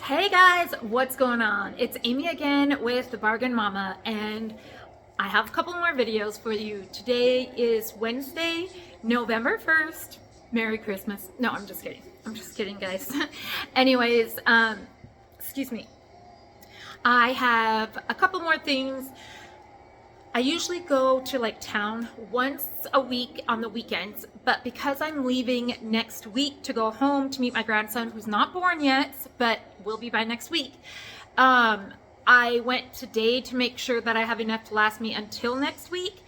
Hey guys, what's going on? It's Amy again with the Bargain Mama, and I have a couple more videos for you. Today is Wednesday, November 1st. Merry Christmas. No, I'm just kidding. I'm just kidding, guys. Anyways, excuse me. I have a couple more things. I usually go to like town once a week on the weekends, but because I'm leaving next week to go home to meet my grandson, who's not born yet, but will be by next week, I went today to make sure that I have enough to last me until next week,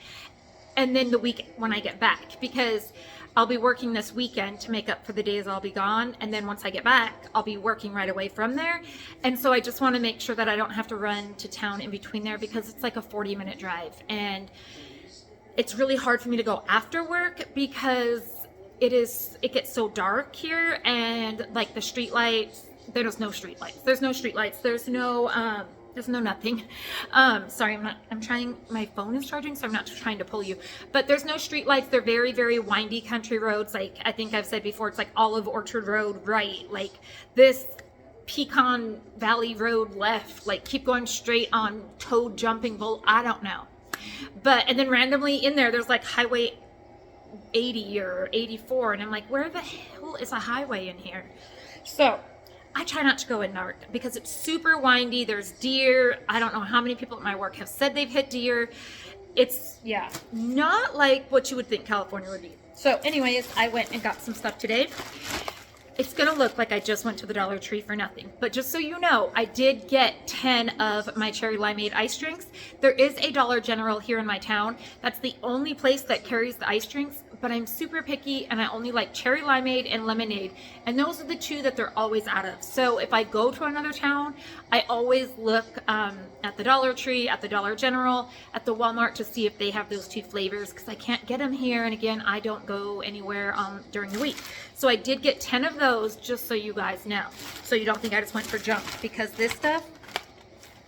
and then the week when I get back, because I'll be working this weekend to make up for the days I'll be gone, and then once I get back, I'll be working right away from there. And so I just want to make sure that I don't have to run to town in between there, because it's like a 40-minute drive, and it's really hard for me to go after work because it gets so dark here, and like the street lights, there's no street lights. There's no nothing. Sorry, I'm trying, my phone is charging, so I'm not trying to pull you. But there's no street lights. They're very, very windy country roads. Like I think I've said before, it's like Olive Orchard Road right, like this Pecan Valley Road left, like keep going straight on Toad Jumping Bull, I don't know. But, and then randomly in there's like Highway 80 or 84, and I'm like, where the hell is a highway in here? So I try not to go in dark because it's super windy. There's deer. I don't know how many people at my work have said they've hit deer. It's, yeah, not like what you would think California would be. So anyways, I went and got some stuff today. It's going to look like I just went to the Dollar Tree for nothing. But just so you know, I did get 10 of my cherry limeade ice drinks. There is a Dollar General here in my town. That's the only place that carries the ice drinks. But I'm super picky, and I only like cherry limeade and lemonade. And those are the two that they're always out of. So if I go to another town, I always look at the Dollar Tree, at the Dollar General, at the Walmart to see if they have those two flavors, because I can't get them here. And again, I don't go anywhere during the week. So I did get 10 of those, just so you guys know. So you don't think I just went for junk, because this stuff,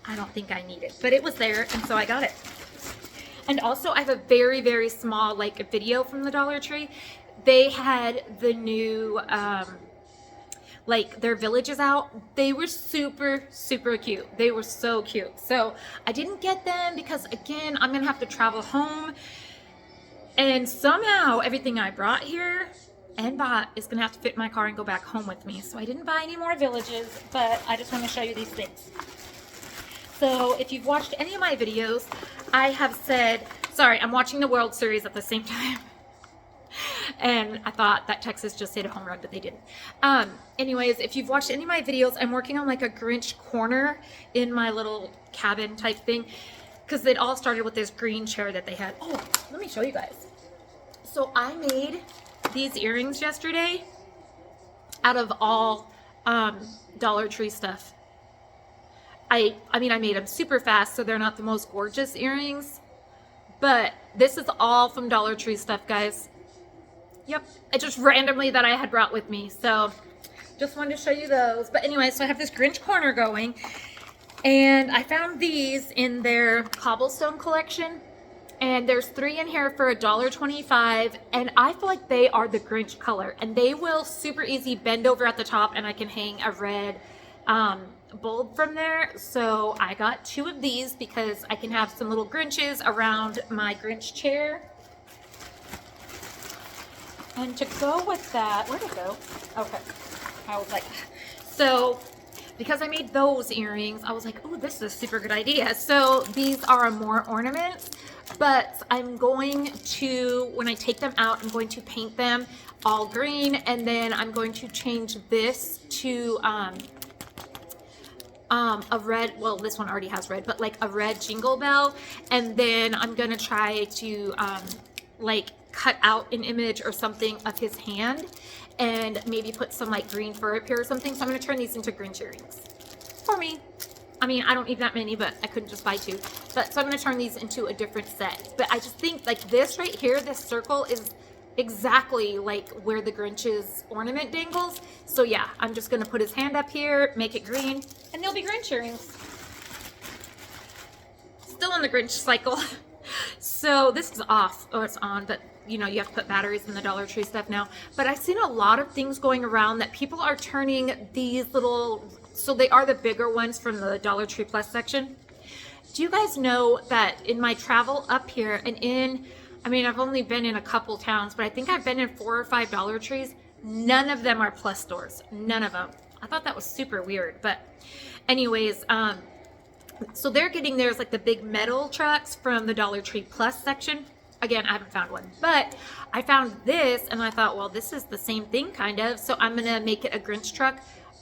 I don't think I need it. But it was there, and so I got it. And also I have a very, very small like video from the Dollar Tree. They had the new, like their villages out. They were super, super cute. They were so cute. So I didn't get them because again, I'm gonna have to travel home. And somehow everything I brought here and bought is gonna have to fit in my car and go back home with me. So I didn't buy any more villages, but I just wanna show you these things. So if you've watched any of my videos, I have said, sorry, I'm watching the World Series at the same time. And I thought that Texas just hit a home run, but they didn't. Anyways, if you've watched any of my videos, I'm working on like a Grinch corner in my little cabin type thing, because it all started with this green chair that they had. Oh, let me show you guys. So I made these earrings yesterday out of all Dollar Tree stuff. I mean, I made them super fast, so they're not the most gorgeous earrings, but this is all from Dollar Tree stuff, guys. Yep, it just randomly that I had brought with me, so just wanted to show you those. But anyway, so I have this Grinch corner going, and I found these in their cobblestone collection, and there's 3 in here for $1.25, and I feel like they are the Grinch color, and they will super easy bend over at the top, and I can hang a red bulb from there. So I got 2 of these because I can have some little Grinches around my Grinch chair. And to go with that, where'd it go? Okay, I was like, so because I made those earrings, I was like, oh, this is a super good idea. So these are more ornaments, but I'm going to, when I take them out, I'm going to paint them all green, and then I'm going to change this to a red, well, this one already has red, but like a red jingle bell. And then I'm gonna try to like cut out an image or something of his hand, and maybe put some like green fur up here or something. So I'm gonna turn these into Grinch earrings for me. I mean, I don't need that many, but I couldn't just buy 2. But so I'm gonna turn these into a different set. But I just think like this right here, this circle is exactly like where the Grinch's ornament dangles. So yeah, I'm just gonna put his hand up here, make it green, and they'll be Grinch earrings. Still in the Grinch cycle. So this is off, or it's on, but you know, you have to put batteries in the Dollar Tree stuff now. But I've seen a lot of things going around that people are turning these little So they are the bigger ones from the Dollar Tree Plus section. Do you guys know that in my travel up here and I mean, I've only been in a couple towns, but I think I've been in 4 or 5 Dollar Trees. None of them are Plus stores. None of them. I thought that was super weird. But anyways, so they're getting theirs like the big metal trucks from the Dollar Tree Plus section. Again, I haven't found one, but I found this and I thought, well, this is the same thing kind of. So I'm going to make it a Grinch truck.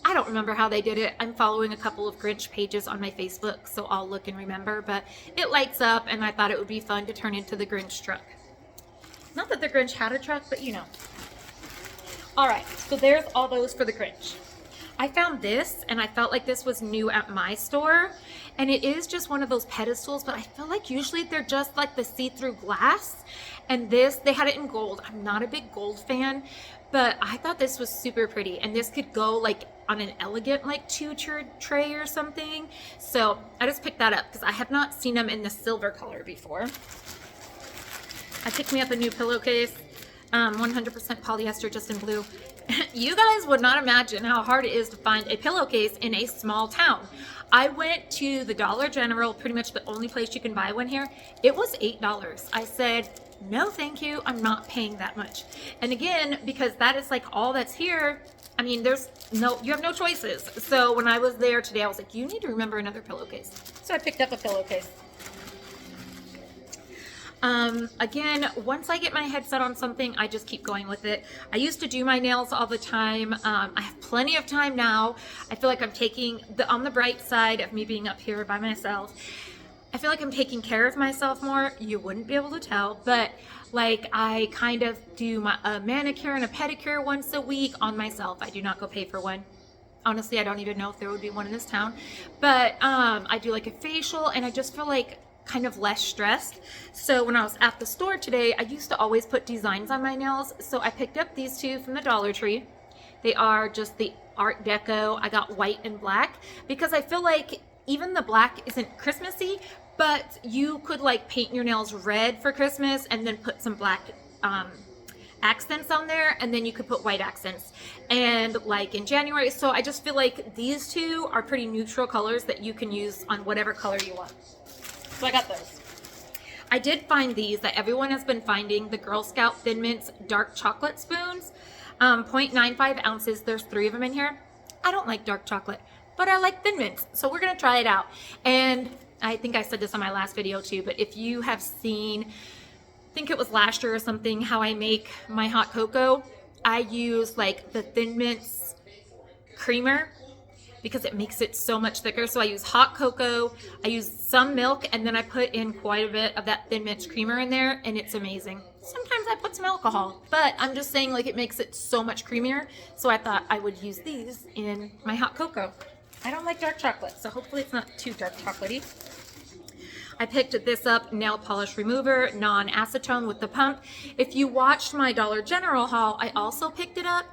I don't remember how they did it. I'm following a couple of Grinch pages on my Facebook, so I'll look and remember, but it lights up and I thought it would be fun to turn into the Grinch truck. Not that the Grinch had a truck, but you know. All right, so there's all those for the Grinch. I found this and I felt like this was new at my store, and it is just one of those pedestals, but I feel like usually they're just like the see-through glass, and this, they had it in gold. I'm not a big gold fan, but I thought this was super pretty, and this could go like on an elegant like 2-tiered tray or something. So I just picked that up because I have not seen them in the silver color before. I picked me up a new pillowcase, 100% polyester, just in blue. You guys would not imagine how hard it is to find a pillowcase in a small town. I went to the Dollar General, pretty much the only place you can buy one here. It was $8. I said, no, thank you. I'm not paying that much. And again, because that is like all that's here, I mean, you have no choices. So when I was there today, I was like, you need to remember another pillowcase. So I picked up a pillowcase. Again, once I get my head set on something, I just keep going with it. I used to do my nails all the time. I have plenty of time now. I feel like I'm taking on the bright side of me being up here by myself. I feel like I'm taking care of myself more. You wouldn't be able to tell, but like I kind of do a manicure and a pedicure once a week on myself. I do not go pay for one. Honestly, I don't even know if there would be one in this town, but I do like a facial, and I just feel like kind of less stressed. So when I was at the store today, I used to always put designs on my nails. So I picked up these two from the Dollar Tree. They are just the Art Deco. I got white and black because I feel like even the black isn't Christmassy, but you could like paint your nails red for Christmas and then put some black accents on there, and then you could put white accents and like in January. So I just feel like these two are pretty neutral colors that you can use on whatever color you want. So I got those. I did find these that everyone has been finding, the Girl Scout Thin Mints dark chocolate spoons, 0.95 ounces. There's 3 of them in here. I don't like dark chocolate, but I like Thin Mints, so we're gonna try it out. And I think I said this on my last video too, but if you have seen, I think it was last year or something, how I make my hot cocoa, I use like the Thin Mints creamer because it makes it so much thicker. So I use hot cocoa, I use some milk, and then I put in quite a bit of that Thin Mints creamer in there, and it's amazing. Sometimes I put some alcohol, but I'm just saying like it makes it so much creamier. So I thought I would use these in my hot cocoa. I don't like dark chocolate, so hopefully it's not too dark chocolatey. I picked this up, nail polish remover, non-acetone with the pump. If you watched my Dollar General haul, I also picked it up.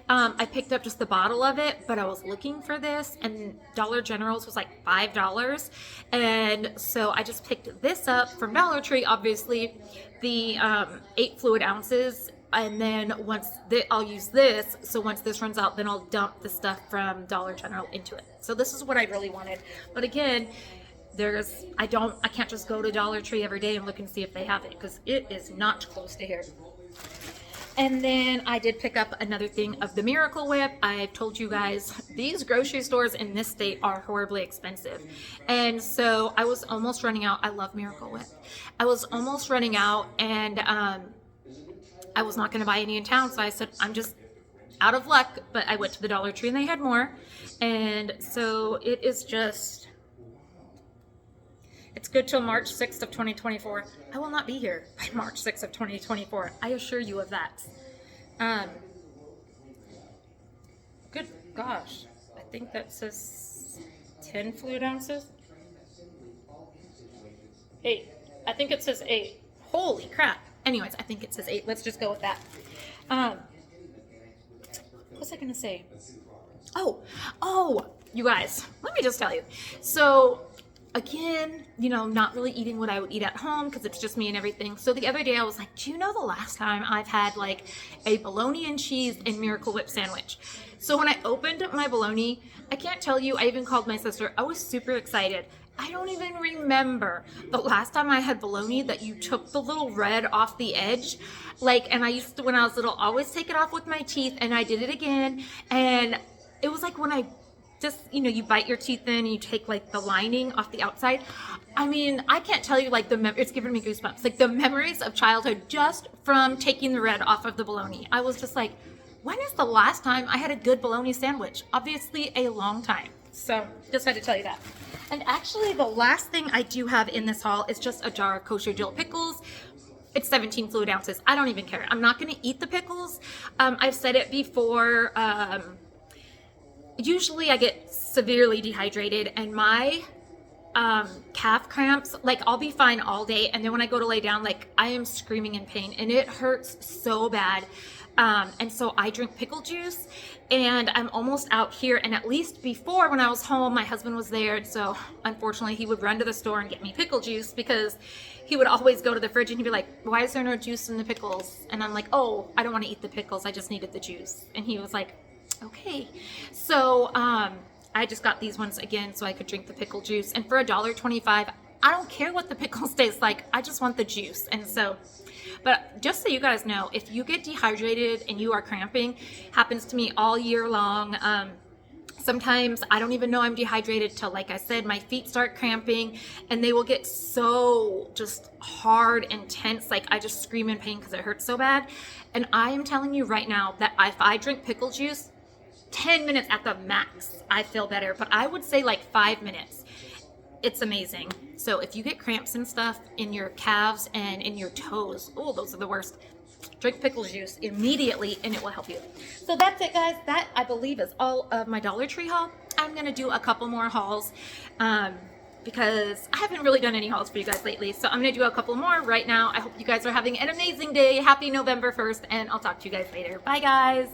I picked up just the bottle of it, but I was looking for this, and Dollar General's was like $5. And so I just picked this up from Dollar Tree, obviously, the 8 fluid ounces. And then I'll use this, so once this runs out, then I'll dump the stuff from Dollar General into it. So this is what I really wanted. But again, I can't just go to Dollar Tree every day and look and see if they have it, because it is not close to here. And then I did pick up another thing of the Miracle Whip. I've told you guys, these grocery stores in this state are horribly expensive. And so I was almost running out. I love Miracle Whip. I was almost running out, and I was not going to buy any in town. So I said, I'm just out of luck. But I went to the Dollar Tree and they had more. And so it is just... It's good till March 6th of 2024. I will not be here by March 6th of 2024. I assure you of that. Good gosh. I think that says 10 fluid ounces. 8. I think it says 8. Holy crap. Anyways, I think it says 8. Let's just go with that. What was I going to say? Oh, you guys, let me just tell you. So... Again, not really eating what I would eat at home because it's just me and everything. So the other day I was like, do you know the last time I've had like a bologna and cheese and Miracle Whip sandwich? So when I opened my bologna, I can't tell you, I even called my sister. I was super excited. I don't even remember the last time I had bologna that you took the little red off the edge. Like, and I used to, when I was little, always take it off with my teeth, and I did it again. And it was like when I just, you know, you bite your teeth in and you take like the lining off the outside. I mean, I can't tell you, like, it's giving me goosebumps. Like, the memories of childhood just from taking the red off of the bologna. I was just like, when is the last time I had a good bologna sandwich? Obviously a long time. So just had to tell you that. And actually the last thing I do have in this haul is just a jar of kosher dill pickles. It's 17 fluid ounces. I don't even care. I'm not going to eat the pickles. I've said it before. Usually I get severely dehydrated, and my calf cramps, like, I'll be fine all day, and then when I go to lay down, like, I am screaming in pain and it hurts so bad. And so I drink pickle juice, and I'm almost out here. And at least before, when I was home, my husband was there, and so unfortunately he would run to the store and get me pickle juice, because he would always go to the fridge and he'd be like, why is there no juice in the pickles? And I'm like, oh, I don't want to eat the pickles, I just needed the juice. And he was like, okay. So I just got these ones again so I could drink the pickle juice. And for $1.25, I don't care what the pickles taste like, I just want the juice. And so, but just so you guys know, if you get dehydrated and you are cramping, happens to me all year long. Sometimes I don't even know I'm dehydrated till, like I said, my feet start cramping, and they will get so just hard and tense. Like, I just scream in pain because it hurts so bad. And I am telling you right now that if I drink pickle juice, 10 minutes at the max, I feel better. But I would say like 5 minutes. It's amazing. So if you get cramps and stuff in your calves and in your toes, oh, those are the worst, drink pickle juice immediately and it will help you. So that's it, guys. That, I believe, is all of my Dollar Tree haul. I'm going to do a couple more hauls because I haven't really done any hauls for you guys lately. So I'm going to do a couple more right now. I hope you guys are having an amazing day. Happy November 1st, and I'll talk to you guys later. Bye, guys.